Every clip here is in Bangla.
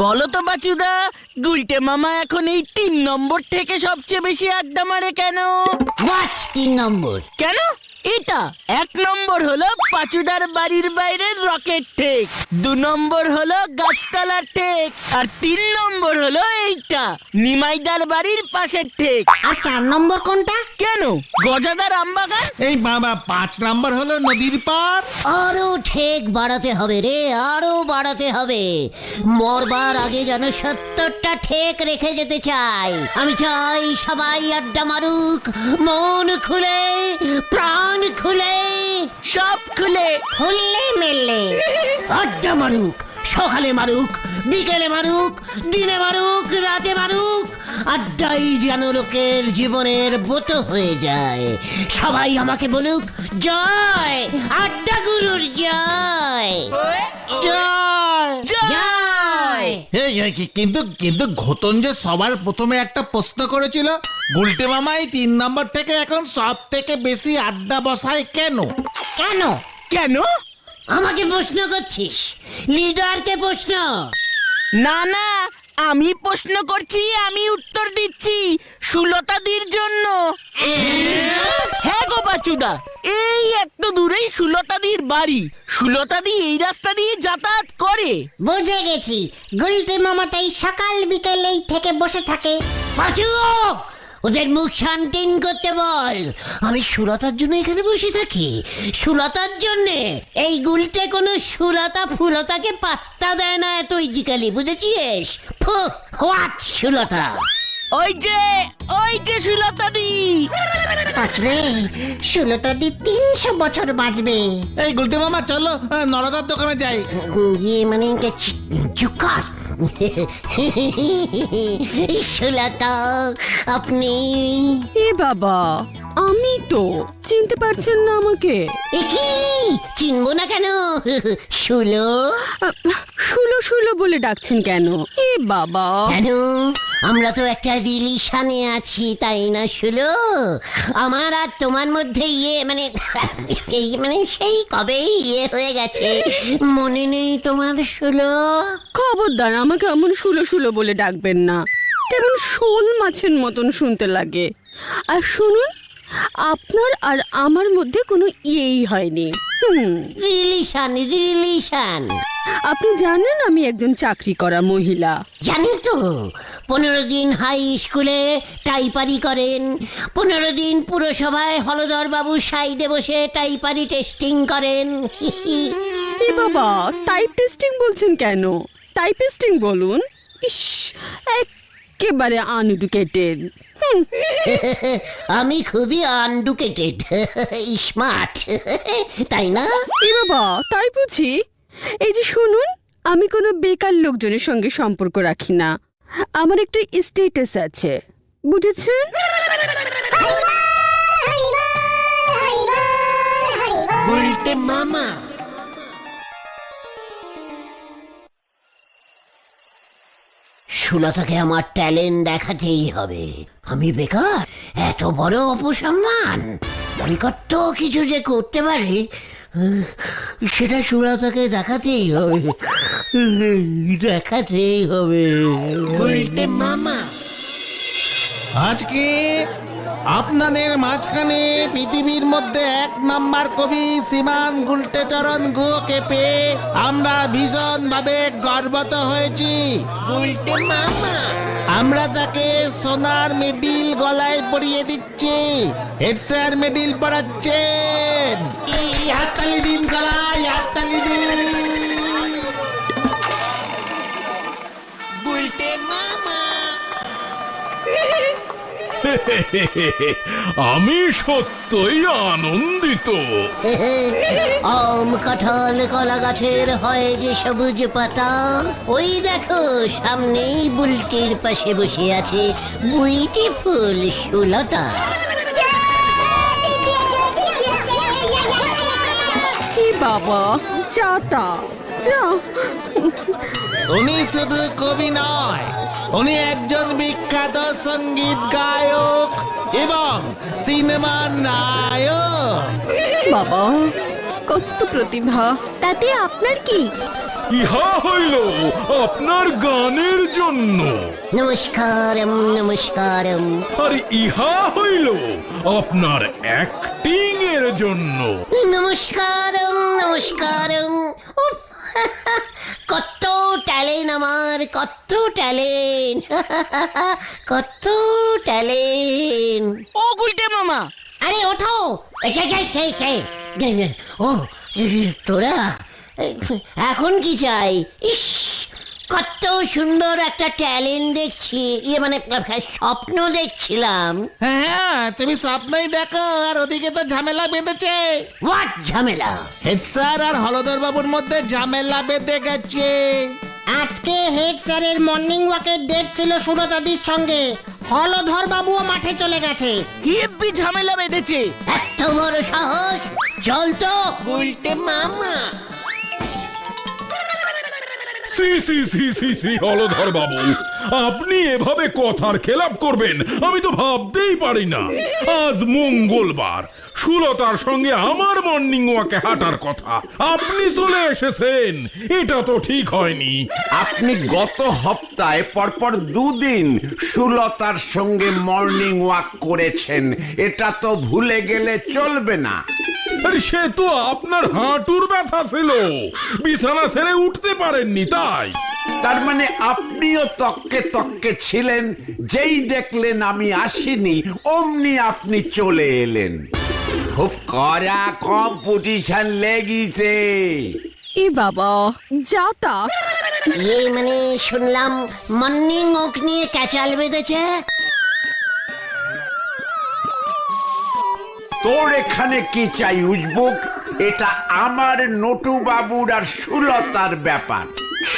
বলো তো বাচুদা, গুলটে মামা এখন এই 3 নম্বর থেকে সবচেয়ে বেশি আড্ডা মারে কেন? হোয়াট 3 নম্বর? কেন? এটা 1 নম্বর হলো পাচুদার বাড়ির বাইরের রকেট ঠেক, 2 নম্বর হলো গাছতলার ঠেক, আর 3 নম্বর হলো এইটা নিমাইদার বাড়ির পাশের ঠেক। আর 4 নম্বর কোনটা? কেন? গজাদার আমবাগান। এই বাবা 5 নাম্বার হলো নদীর পার। আরো ঠেক বাড়াতে হবে রে, আরো বাড়াতে হবে। মরবার আগে যেন 70টা ঠেক রেখে যেতে চাই। আমি চাই সবাই আড্ডা মারুক, মন খুলে, প্রাণ খুলে, সব খুলে খুললে মেললে আড্ডা মারুক। সকালে মারুক, বিকেলে মারুক, দিনে মারুক, রাতে মারুক। আড্ডাই যেন লোকের জীবনের ব্রত হয়ে যায়। সবাই আমাকে বলুক জয়, আড্ডা গুরুর জয়, জয়। জয়। কিন্তু কিন্তু ঘটন যে সবার প্রথমে একটা প্রশ্ন করেছিল, গুলটে মামাই 3 নম্বর থেকে এখন সব থেকে বেশি আড্ডা বসায় কেন? কেন? কেন? আমাকে প্রশ্ন করছিস? লিডারকে প্রশ্ন? না না, আমি প্রশ্ন করছি, আমি উত্তর দিচ্ছি। সুলতাদির জন্য। হ্যাঁ গো বাচুদা, এই একটু দূরেই সুলতাদির বাড়ি। সুলতাদি এই রাস্তা দিয়ে যাতায়াত করে। বুঝে গেছি, গুলটে মামা তাই সকাল বিকেলেই থেকে বসে থাকে। পাঁচু, ওদের মুখ শান্তিন করতে বল। আমি সুলতার জন্য এখানে বসে থাকি, সুলতার জন্যে। এই গুলটে কোনো সুলতা ফুলতাকে পাত্তা দেয় না এত ইজিক্যালি, বুঝেছিস? হোয়াট সুলতা? ওই যে সুলতাদি। পাঁচরে, সুলতাদি 300 বছর বাঁচবে। এই গুলটে মামা চলো নরদার দোকানে যাই। ইয়ে মানে চুকার। সুলতা, আপনি? এ বাবা, আমি তো চিনতে পারছেন না আমাকে? কি চিনবো না কেন? শুলো। শুলো শুলো বলে ডাকছেন কেন? এ বাবা, কেন? আমরা তো একটা রিলেশনে আছি, তাই না শুলো? আমার আর তোমার মধ্যে মানে সেই কবেই হয়ে গেছে, মনে নেই তোমার শুলো? খবরদার আমাকে এমন শুলো শুলো বলে ডাকবেন না, কেমন শোল মাছের মতন শুনতে লাগে। আর শুনুন, আপনার আর আমার মধ্যে কোনো ইয়েই হয়নি। রিলেশন। আপনি জানেন আমি একজন চাকরি করা মহিলা। জানি তো। 15 দিন হাই স্কুলে টাইপারি করেন, 15 দিন পুরসভায় হলদর বাবুর সাইডে বসে টাইপারি টেস্টিং করেন। এ বাবা, টাইপ টেস্টিং বলছেন কেন? টাইপিস্টিং বলুন। ইস, একেবারে আনএডুকেটেড। আমি খুবই আনডুকেটেড, স্মার্ট, তাই না? এ বাবা, তাই বুঝি? এই যে শুনুন, আমি কোনো বেকার লোকজনের সঙ্গে সম্পর্ক রাখি না। আমার একটা স্ট্যাটাস আছে, বুঝেছেন? গুলটে মামা। সুলতাকে আমার ট্যালেন্ট দেখাতেই হবে। আমি বেকার, এত বড় অপসম্মান। আমি কত কিছু যে করতে পারি, সেটা সুলতাকে দেখাতেই হবে, দেখাতেই হবে। গুলটে মামা। আজকে আপনাদের মাঝখানে পৃথিবীর মধ্যে 1 নাম্বার কবি শ্রীমান গুলটেচরণ গুহকে পেয়ে আমরা ভীষণ ভাবে গর্বিত হয়েছি। গুলটে মামা। আমরা তাকে সোনার মেডেল গলায় পরিয়ে দিচ্ছি। হেড স্যার মেডেল পরাচ্ছেন। হাততালি দিন সবাই, হাততালি দিন। গুলটে মামা। আমি সত্যই আনন্দিত। আম কাঁঠাল কলা গাছের হয় যে সবুজ পাতা, ওই দেখো সামনেই বুলটির পাশে বসে আছে বিউটিফুল সুলতা। এ বাবা, যাতা যা। উনি শুধু কবি নয়, উনি একজন বিখ্যাত সঙ্গীত গায়ক এবং সিনেমার নায়ক। বাবা, কত প্রতিভা! তাতে আপনার কি? ইহা হইল আপনার গানের জন্য, নমস্কারম নমস্কারম। আর ইহা হইল আপনার অ্যাক্টিং এর জন্য। নমস্কারম নমস্কারম। উফ, কত ট্যালেন্ট আমার, কত ট্যালেন্ট, কত ট্যালেন্ট। ও গুলটে মামা, আরে ওঠো। ও তোরা এখন কি চাই? ইস, কত সুন্দর একটা ট্যালেন্ট দেখছি, মানে স্বপ্ন দেখছিলাম। হ্যাঁ, তুমি স্বপ্নই দেখো, আর ওদিকে তো ঝামেলা বেঁধেছে। হোয়াট ঝামেলা? হেড স্যার আর হলদর বাবুর মধ্যে ঝামেলা বেঁধে গেছে। আজকে হেড স্যারের মর্নিং ওয়াকের ডেট ছিল সুরতাদির সঙ্গে। হলধর বাবুও মাঠে চলে গেছে। হেব্বি ঝামেলা বেঁধেছে। এত বড় সাহস! চল তো। সি সি সি সি সি হলধর বাবু, আপনি এভাবে কথার খেলাপ করবেন আমি তো ভাবতেই পারি না। আজ মঙ্গলবার, সুলতার সঙ্গে আমার মর্নিং ওয়াকে হাঁটার কথা, আপনি চলে এসেছেন, এটা তো ঠিক হয়নি। আপনি গত সপ্তাহে পরপর দুদিন সুলতার সঙ্গে মর্নিং ওয়াক করেছেন, এটা তো ভুলে গেলে চলবে না। আরে সে তো আপনার হাঁটুর ব্যথা ছিল, বিছানা ছেড়ে উঠতে পারেননি তাই। তার মানে আপনিও তককে তককে ছিলেন, যেই দেখলেন আমি আসিনি অমনি আপনি চলে এলেন। খুব কড়া কম্পিটিশন লেগেছে। এ বাবা, যা তা। মানে শুনলাম মর্নিং ওয়াক নিয়ে ক্যাচাল বেঁধেছে। তোর এখানে কি চাই উজবুক? এটা আমার নটু বাবুর আর সুলতার ব্যাপার।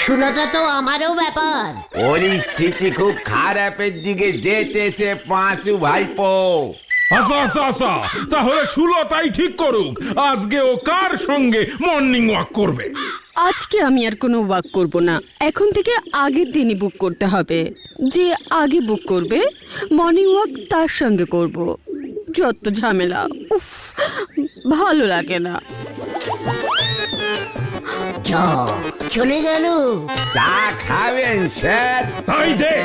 সুলতা তো আমারও ব্যাপার। পরিস্থিতি খুব খারাপের দিকে যেতেছে পাঁচু ভাইপো। আচ্ছা আচ্ছা আচ্ছা, তাহলে সুলতাই ঠিক করুক আজকে ও কার সঙ্গে মর্নিং ওয়াক করবে। আজকে আমি আর কোনো ওয়াক করব না, এখন থেকে আগের দিনই বুক করতে হবে। যে আগে বুক করবে মর্নিং ওয়াক তার সঙ্গে করব। যত ঝামেলা, উফ, ভালো লাগে না। চলে গেল। চা খাবেন স্যার? তাই দে।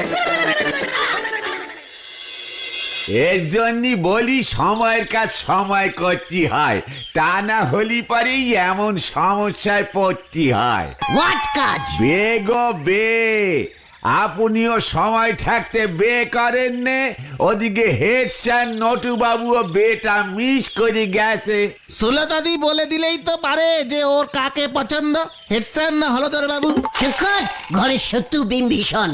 এর জন্যই বলি সময়ের কাজ সময় করতে হয়, তা না হলি পরেই এমন সমস্যায় পড়তে হয়। হোয়াট কাজ? বে গো বে, আপনিও সময় থাকতে বে করেন নে, ওদিকে হেড স্যার নটু বাবুও বেটা মিস করে গেছে। সুলতাদি বলে দিলেই তো পারে যে ওর কাকে পছন্দ, হেড স্যার না হলদর বাবু। শঙ্কর, ঘরের শত্রু বিম্বিষণ।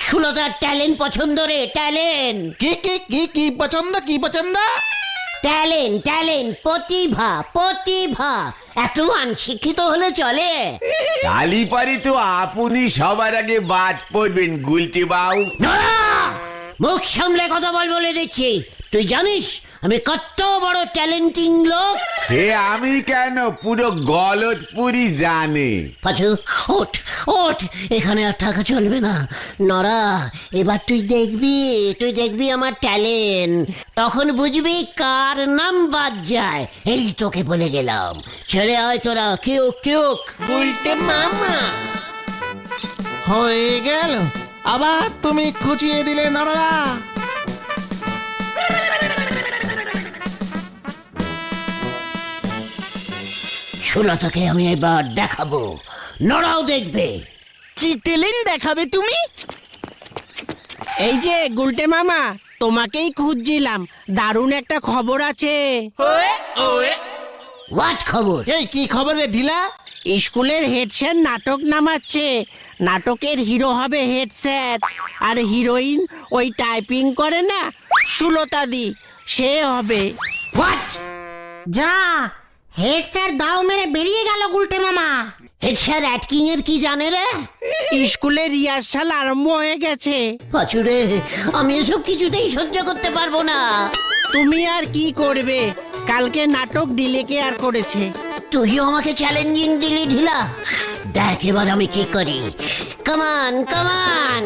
সুলতার ট্যালেন্ট পছন্দ রে, ট্যালেন্ট। কি কি কি কি পছন্দ, কি পছন্দ? ট্যালেন্ট ট্যালেন্ট, প্রতিভা প্রতিভা। এত অনশিক্ষিত হলে চলে? কালীপারি তো আপনি সবার আগে বাদ পড়বেন গুলটি বাবু। নড়া! মুখ সামলে কথা বল বলে দিচ্ছি। তুই জানিস আমি কত বড় ট্যালেন্টিং লোক? সে আমি কেন, পুরো গলতপুরি জানে। পাঁচু, ওঠ ওঠ, এখানে আর থাকা চলবে না। নরা, এবার তুই দেখবি আমার ট্যালেন্ট। তখন বুঝবি কার নাম বাদ যায়। এই তোকে বলে গেলাম, ছেড়ে আয় তোরা। কেউ কেউ বলতে মামা। হয়ে গেল, আবার তুমি খুঁচিয়ে দিলে নড়া। সুলতাকে আমি এবার দেখাবো, নড়াও দেখবে। কি ট্যালেন্ট দেখাবে তুমি? এই যে গুলটে মামা, তোমাকেই খুঁজছিলাম, দারুণ একটা খবর আছে। হোয়াট খবর? এই কি খবর রে ঢিলা? স্কুলের হেড স্যার নাটক নামাচ্ছে। নাটকের হিরো হবে হেড স্যার, আর হিরোইন ওই টাইপিং করে না সুলতাদি, সে হবে। হোয়াট? যা, হেড স্যার দাও মেরে বেরিয়ে গেল গুলটে মামা। হেড স্যার অ্যাক্টিং এর কি জানে রে? স্কুলের রিহার্সাল আরম্ভ হয়ে গেছে। পাচুরে, আমি এসব কিছুতেই সহ্য করতে পারবো না। তুমি আর কি করবে, কালকে নাটক ডিলে কেয়ার করেছে। তুইও আমাকে চ্যালেঞ্জিং দিলি ঢিলা। দেখ এবার আমি কি করি। কামান কামান।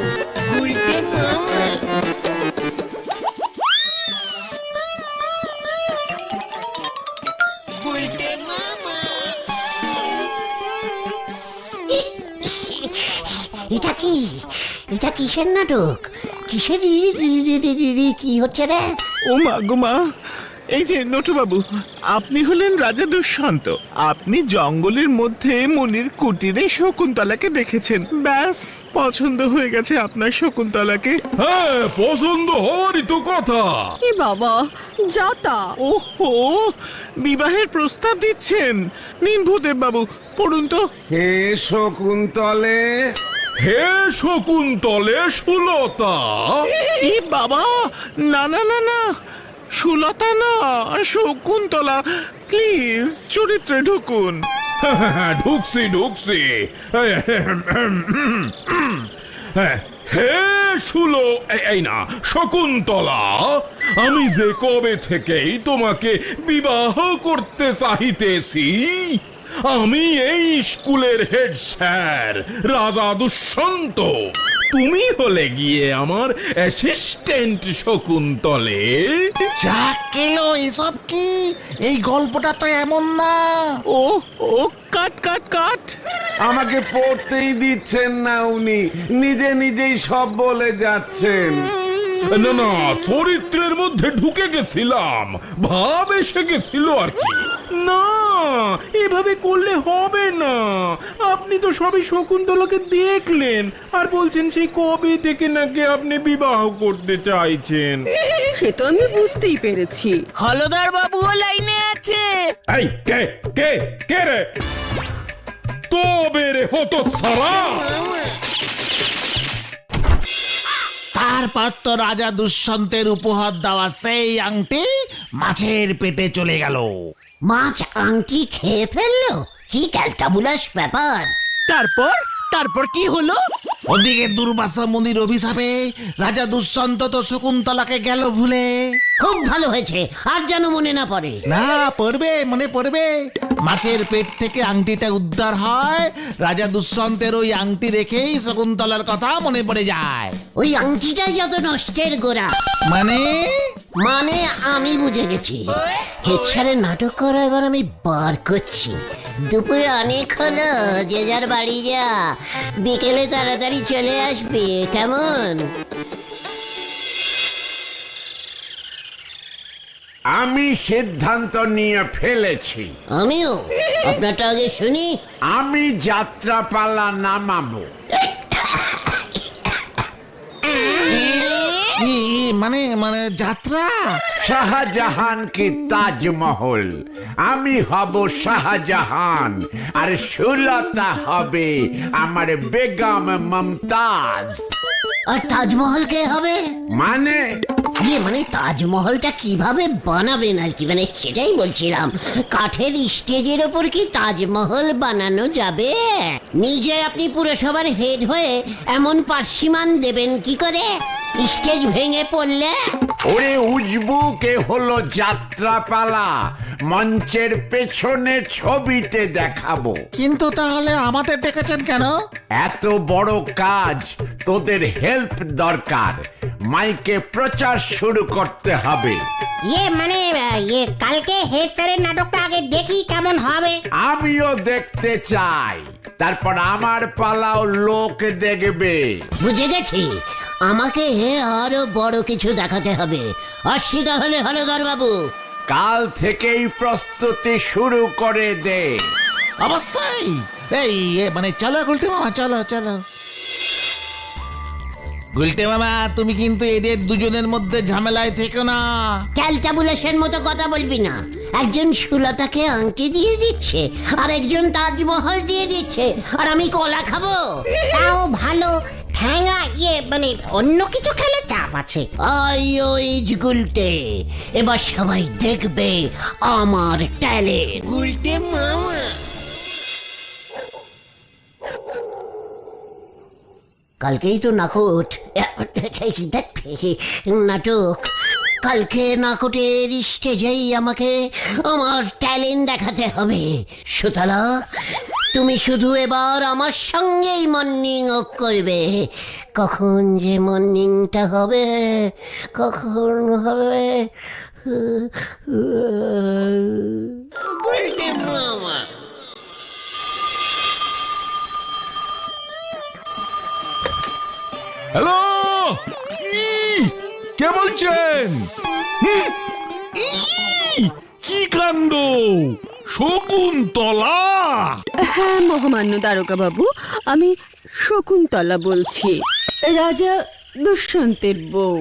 এটা কি? এটা কিসের নাটক? কিসের কি হচ্ছে রে? ও মা গো মা, এই যে নটুবাবু, আপনি হলেন রাজা দুষ্যন্ত। আপনি জঙ্গলের মধ্যে মুনির কুটিরে শকুন্তলাকে দেখেছেন, ব্যাস পছন্দ হয়ে গেছে আপনার শকুন্তলাকে। হ্যাঁ, পছন্দ হওয়ারই তো কথা। এ বাবা, যাতা। ওহো, বিবাহের প্রস্তাব দিচ্ছেন? নিন ভূদেব বাবু, পড়ুন তো। হে শকুন্তলে, হে শকুন্তলে সুলতা। ই বাবা, না না না না, সুলতা না, শকুন্তলা। প্লিজ চরিত্রে ঢুকুন। ঢুকছি ঢুকছি। হে শুলো, এই না শকুন্তলা, আমি যে কবে থেকেই তোমাকে বিবাহ করতে চাহিতেছি। আমি এই স্কুলের হেড স্যার রাজা দুষ্যন্ত, তুমি হলে গিয়ে আমার অ্যাসিস্ট্যান্ট শকুন্তলে। যা কেলো এসব কি? এই গল্পটা তো এমন না। ও ও, কাট কাট কাট। আমাকে পড়তেই দিচ্ছেন না উনি, নিজে নিজেই সব বলে যাচ্ছেন। না না, চরিত্রের মধ্যে ঢুকে গেছিলাম, ভাব এসে গেছিল আর কি। না, এভাবে করলে হবে না। আপনি তো সবই শকুন্তলাকে দেখলেন আর বলছেন সেই কবে থেকে নাকি আপনি বিবাহ করতে চাইছেন। সে তো আমি বুঝতেই পেরেছি। হলধর বাবুও লাইনে আছে। এই কে কে কে রে? তবে রে হতো ছাড়া। তারপর তো রাজা দুষ্যন্তের উপহার দেওয়া সেই আংটি মাছের পেটে চলে গেল। মাছ আংটি খেয়ে ফেললো? কি ক্যালটাবুলাস ব্যাপার! তারপর তারপর কি হলো? ওদিকে দুর্বাসা মুনির অভিশাপে রাজা দুষ্যন্ত তো শকুন্তলাকে গেল ভুলে। খুব ভালো হয়েছে, আর যেন মনে না পড়ে। না, পড়বে, মনে পড়বে। মাছের পেট থেকে আংটিটা উদ্ধার হয়, রাজা দুষ্যন্তের ওই আংটি রেখেই শকুন্তলার কথা মনে পড়ে যায়। ওই আংটিটাই যত নষ্টের গোড়া। মানে মানে আমি বুঝে গেছি। হেড স্যারের নাটক করা এবার আমি বার করছি। দুপুরে অনেক হলো, যে যার বাড়ি যা, বিকেলে তাড়াতাড়ি চলে আসবে, কেমন? আমি সিদ্ধান্ত নিয়ে ফেলেছি, আমিও। আপনারটা আগে শুনি। আমি যাত্রাপালা নামাবো। কি? মানে মানে যাত্রা? শাহজাহান কি তাজমহল, আমি হব শাহজাহান, আর সুলতা হবে আমার বেগম মমতাজ। আর তাজমহল কে হবে? মানে মানে তাজমহলটা কিভাবে বানাবেন আর কি, মানে সেটাই বলছিলাম। কাঠের স্টেজের ওপর কি তাজমহল বানানো যাবে? নিজে আপনি পুরসভার হেড হয়ে এমন পার্সিমান দেবেন কি করে? স্টেজ ভেঙে পড়লে? ওরে উজবুকে হলো যাত্রাপালা, মঞ্চের পেছনে ছবিতে দেখাবো। কিন্তু তাহলে আমাদের ডেকেছেন কেন? এত বড় কাজ, তোদের হেল্প দরকার। মাইকে প্রচার শুরু করতে হবে। মানে কালকে হেড স্যারের নাটকটা আগে দেখি কেমন হবে। আমিও দেখতে চাই, তারপর আমার পালাও লোক দেখবে। বুঝে গেছি, আমাকে আরো বড় কিছু দেখাতে হবে। আসছি তাহলে হলধর বাবু। কাল থেকেই প্রস্তুতি শুরু করে দে। অবশ্যই। এই মানে চলো গুলটে মামা, চলো চলো। গুলটে মামা, তুমি কিন্তু এদের দুজনের মধ্যে ঝামেলায় থেকো না। ক্যালটাবুলাসের মতো কথা বলবি না। একজন সুলতাকে আংটি দিয়ে দিচ্ছে, আর একজন তাজমহল দিয়ে দিচ্ছে, আর আমি কলা খাবো? তাও ভালো। ঠ্যাঙা মানে অন্য কিছু খেলে চাপ আছে। আইজ গুলটে, এবার সবাই দেখবে আমার ট্যালেন্ট। উল্টে মামা। কালকেই তো নাকট নাটক। কালকে নাকটের স্টেজেই আমাকে আমার ট্যালেন্ট দেখাতে হবে। সুতলা, তুমি শুধু এবার আমার সঙ্গেই মর্নিং ওয়াক করবে। কখন যে মর্নিংটা হবে, কখন হবে? হ্যালো, কে বলছেন? কি কাণ্ড! শকুন্তলা! হ্যাঁ মহামান্য দারোগা বাবু, আমি শকুন্তলা বলছি, রাজা দুষ্যন্তের বউ।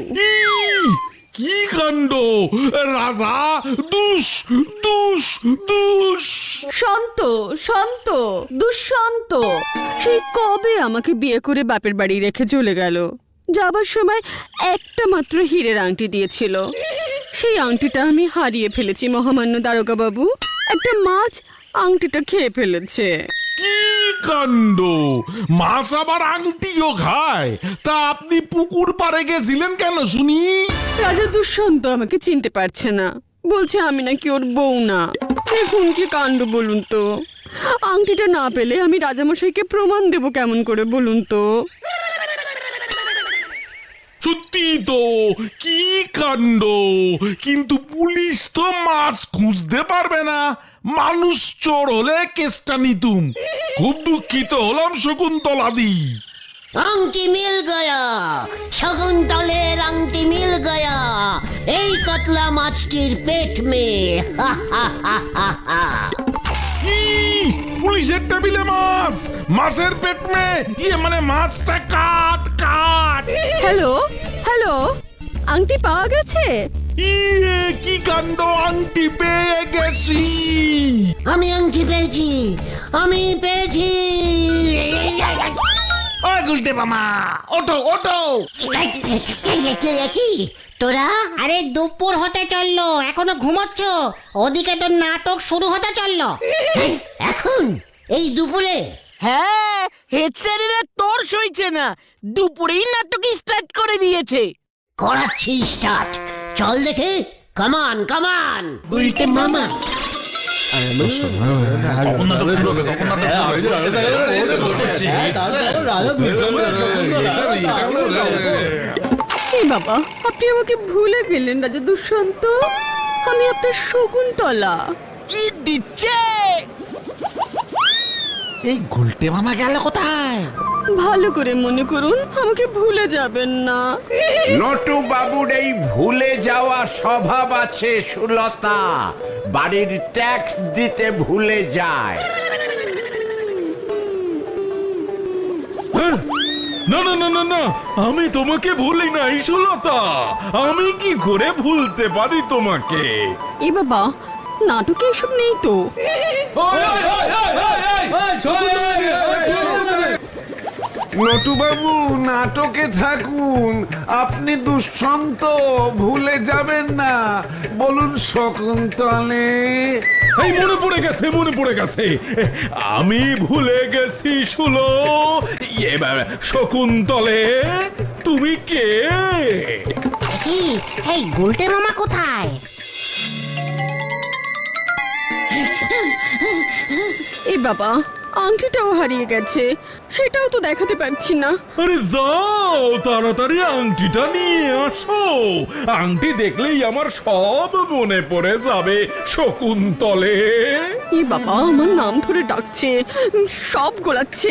কি কাণ্ড! রাজা দুষ দুষ দুষ! শান্ত শান্ত দুষ্যন্ত সেই কবে আমাকে বিয়ে করে বাপের বাড়ি রেখে চলে গেল। যাবার সময় একটা মাত্র হীরের আংটি দিয়েছিল, সেই আংটিটা আমি হারিয়ে ফেলেছি মহামান্য দারোগা বাবু। একটা মাছ আংটিটা খেয়ে ফেলেছে। কি কাণ্ড! মাছ আবার আংটিও খায়? তা আপনি পুকুর পাড়ে গেছিলেন কেন শুনি? রাজা দুষ্যন্ত আমাকে চিনতে পারছে না, বলছে আমি নাকি ওর বউ না। দেখুন কি কাণ্ড বলুন তো। আংটিটা না পেলে আমি রাজামশাইকে প্রমাণ দেব কেমন করে বলুন তো। সত্যি তো, কি কাণ্ড! কিন্তু পুলিশ তো মাছ খুঁজতে পারবে না। মানুষ চোর হলে কেসটা নিতুম। খুব দুঃখিত হলাম শকুন্তলাদি। আংটি মিল গয়া, শকুন্তলের আংটি মিল গয়া, এই কতলা মাছটির পেট মে। হা হা হা হা হা। পুলিশের টেবিলে মাছ, মাছের পেট মে, ইয়ে মানে মাছটা কাট কাট। হ্যালো হ্যালো, আংটি পাওয়া গেছে? ইয়ে কি কাণ্ড! আংটি পেয়ে গেছি। আমি আংটি পেয়েছি, আমি পেয়েছি। গুলটে মামা, ওঠো ওঠো। কি তোরা? আরে দুপুর হতে চললো, এখনো ঘুমোচ্ছ? ওদিকে তো নাটক শুরু হতে চললো। এখন এই দুপুরে? হ্যাঁ, হেড স্যারেরা তোর সইছে না, দুপুরেই নাটক স্টার্ট করে দিয়েছে। করাচ্ছি স্টার্ট, চল দেখে। কামান কামান। উল্টে মামা এই বাবা, আপনি আমাকে ভুলে গেলেন রাজা দুষ্যন্ত। আমি আপনার শকুন্তলা। কি দিচ্ছে? এই গুলটে মামা গেল কোথায়? ভালো করে মনে করুন, আমাকে ভুলে যাবেন না। নটু বাবুর এই ভুলে যাওয়া স্বভাব আছে সুলতা, বাড়ির ট্যাক্স দিতে ভুলে যায়। না না না না না, আমি তোমাকে ভুলি নাই সুলতা। আমি কি করে ভুলতে পারি তোমাকে? এ বাবা, নাটকে এসব নেই তো। নটু বাবু নাটকে থাকুন, আপনি দুষ্যন্ত ভুলে যাবেন না। বলুন শকুন্তলে। এই মনে পড়ে গেছে, মনে পড়ে গেছে। আমি ভুলে গেছি শুলো। এবার শকুন্তলে, তুমি কে? কি এই গুলটে মামা কোথায়? এ বাবা, আংটিটাও হারিয়ে গেছে, সেটাও তো দেখাতে পারছি না। আরে যাও, তাড়াতাড়ি আংটিটা নিয়ে আসো। আংটি দেখলেই আমার সব মনে পড়ে যাবে শকুন্তলে। এ বাবা, আমার নাম ধরে ডাকছে, সব গোলাচ্ছে।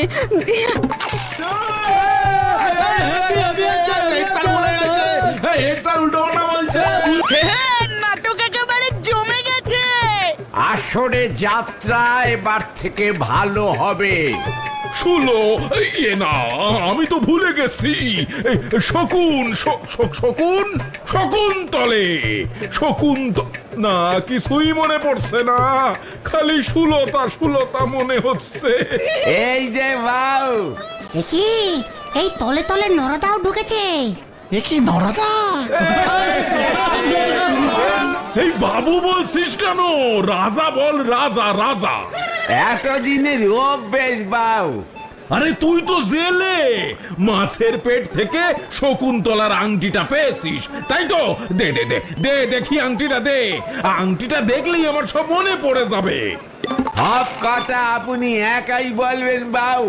হ্যাঁ, নাটক একেবারে জমে গেছে। আসরে যাত্রা এবার থেকে ভালো হবে। শুলো, ইয়ে না, আমি তো ভুলে গেছি। শকুন শকুন শকুন্তলে, না, কিছুই মনে পড়ছে না, খালি সুলতা সুলতা মনে হচ্ছে। এই যে বাউ, কি এই তলে তলে নরদাও ঢুকেছে? এ কি নরাদা? এই বাবু বলছিস কেন? রাজা বল, রাজা রাজা। এতদিনের অভ্যেস বাউ। আরে তুই তো জেলে, মাছের পেট থেকে শকুন্তলার আংটিটা পেয়েছিস, তাই তো? দে দে দে দে, দেখি আংটিটা দে। আংটিটা দেখলেই আমার সব মনে পড়ে যাবে। সব কথা আপনি একাই বলবেন বাউ।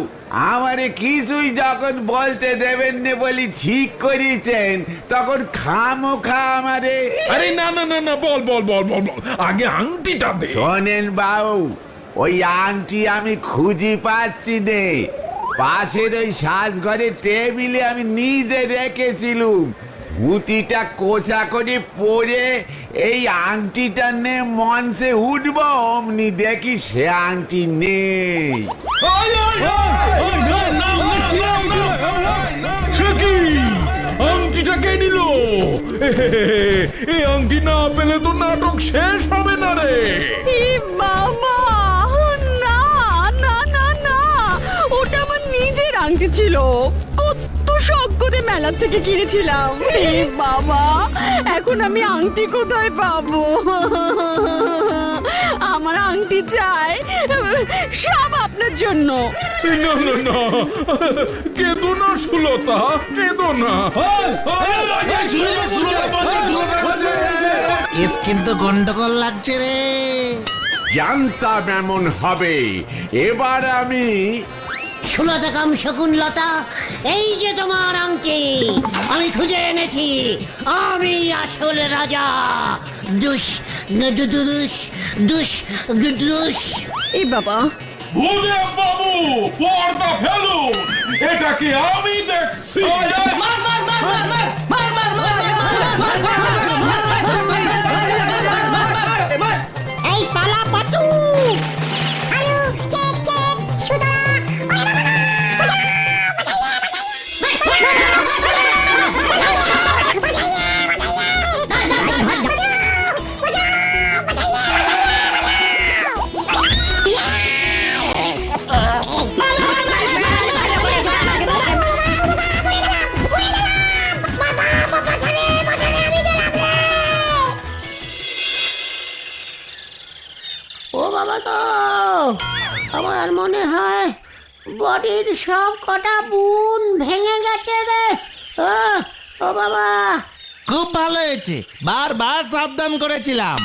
আমারে কিছুই যখন বলতে দেবেন না বলি ঠিক করেছেন, তখন খামোখা আমারে। আরে না না না না, বল বল বল বল বল, আগে আংটিটা দে। শোনেন বাউ, ওই আংটি আমি খুঁজি পাচ্ছি নে। পাশের ওই সাজঘরের টেবিলে আমি নিজে রেখেছিলুম। ধুতিটা কোচা করে পরে এই আংটিটা নে মঞ্চে উঠব, অমনি দেখি সে আংটি নেই। সে কি? আংটিটা কে নিল? এই আংটি না পেলে তো নাটক শেষ হবে না রে। এ বাবা, না না না না, ওটা আমার নিজের আংটি ছিল। কত শখ করে মেলা থেকে কিনেছিলাম। এ বাবা, এখন আমি আংটি কোথায় পাবো? আমার আংটি চাই, সব আপনার জন্য। না না না, কেঁদো না সুলতা, কেঁদো না। কেস কিন্তু গন্ডগোল লাগছে রে। জানতাম এমন হবে। এবার আমি সুলতা কাম শকুনলতা, এই যে তোমার আংটি আমি খুঁজে এনেছি। আমি আসল রাজা। দুষ দুষ দুষ দুষ। এ বাবা, ভূদেব বাবু, পর্দা ফেলুন, এটাকে আমি দেখছি। এই পালা পাচু। ও বাবা গো, আমার মনে হয় বডির সব কটা বুন ভেঙে গেছে রে। ও বাবা, খুব ভালো হয়েছে, বারবার সাবধান করেছিলাম।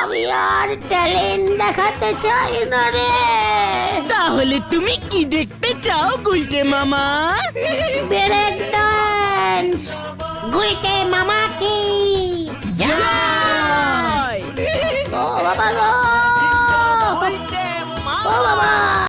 আমি আর ট্যালেন্ট দেখাতে চাই না রে। তাহলে তুমি কি দেখতে চাও গুলটে মামা? Break dance. গুলতে মামা কি